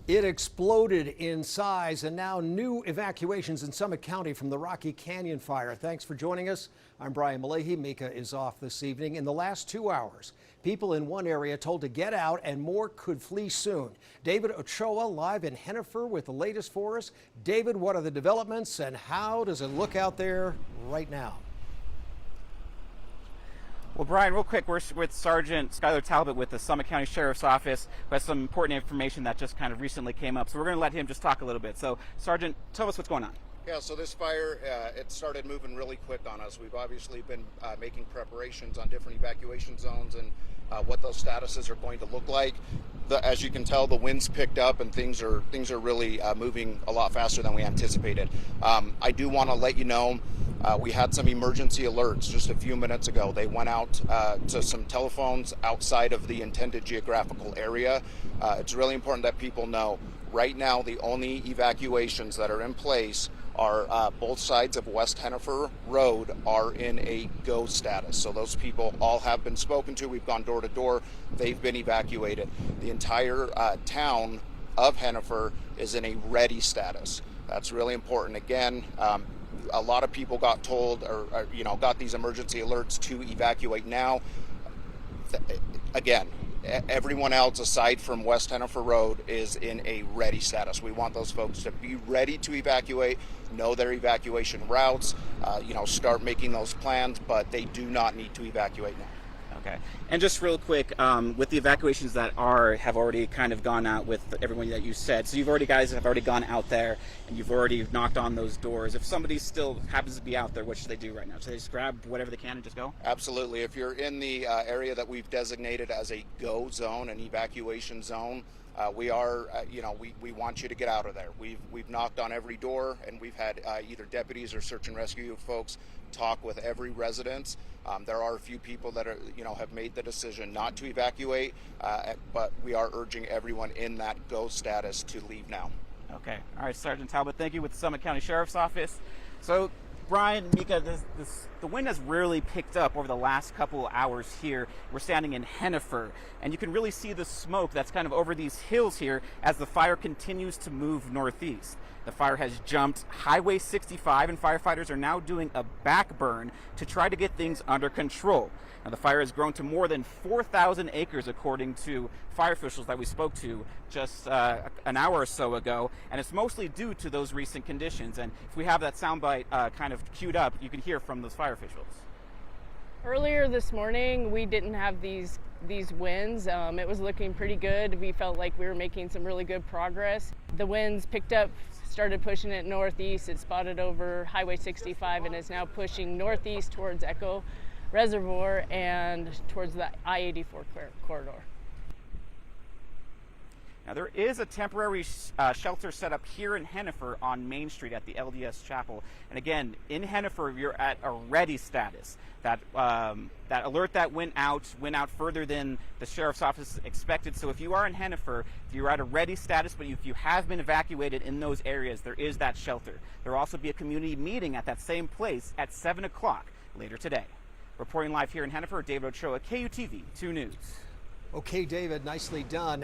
It exploded in size, and now new evacuations in Summit County from the Rocky Canyon fire. Thanks for joining us. I'm Brian Malahy. Mika is off this evening. In the last 2 hours, people in one area told to get out, and more could flee soon. David Ochoa live in Henefer with the latest for us. David, what are the developments, and how does it look out there right now? Well, Brian, real quick, we're with Sergeant Skylar Talbot with the Summit County Sheriff's Office, who has some important information that just kind of recently came up. So we're going to let him just talk a little bit. So, Sergeant, tell us what's going on. Yeah, so this fire, it started moving really quick on us. We've obviously been making preparations on different evacuation zones and what those statuses are going to look like. As you can tell, the winds picked up and things are really moving a lot faster than we anticipated. I do want to let you know we had some emergency alerts just a few minutes ago. They went out to some telephones outside of the intended geographical area. It's really important that people know right now the only evacuations that are in place are both sides of West Henefer Road are in a go status. So those people all have been spoken to. We've gone door to door. They've been evacuated. The entire town of Henefer is in a ready status. That's really important. Again, a lot of people got told or got these emergency alerts to evacuate now. Again, everyone else aside from West Henefer Road is in a ready status. We want those folks to be ready to evacuate, know their evacuation routes, start making those plans, but they do not need to evacuate now. Okay. And just real quick, with the evacuations that have already kind of gone out with everyone that you said, so guys have already gone out there and you've already knocked on those doors. If somebody still happens to be out there, what should they do right now? Should they just grab whatever they can and just go? Absolutely. If you're in the area that we've designated as a go zone, an evacuation zone, we want you to get out of there. We've knocked on every door, and we've had either deputies or search and rescue folks talk with every resident. There are a few people that have made the decision not to evacuate, but we are urging everyone in that go status to leave now. Okay. All right, Sergeant Talbot, thank you with the Summit County Sheriff's Office. So, Brian, Mika, the wind has really picked up over the last couple of hours here. We're standing in Henefer, and you can really see the smoke that's kind of over these hills here as the fire continues to move northeast. The fire has jumped Highway 65, and firefighters are now doing a back burn to try to get things under control. Now, the fire has grown to more than 4,000 acres, according to fire officials that we spoke to just an hour or so ago, and it's mostly due to those recent conditions. And if we have that soundbite kind of queued up, you can hear from those fire officials. Earlier this morning, we didn't have these winds. It was looking pretty good. We felt like we were making some really good progress. The winds picked up, started pushing it northeast. It spotted over Highway 65 and is now pushing northeast towards Echo Reservoir and towards the I-84 corridor. Now, there is a temporary shelter set up here in Henefer on Main Street at the LDS Chapel. And again, in Henefer, you're at a ready status. That alert that went out further than the Sheriff's Office expected. So if you are in Henefer, you're at a ready status, but if you have been evacuated in those areas, there is that shelter. There will also be a community meeting at that same place at 7 o'clock later today. Reporting live here in Henefer, David Ochoa, KUTV 2 News. Okay, David, nicely done.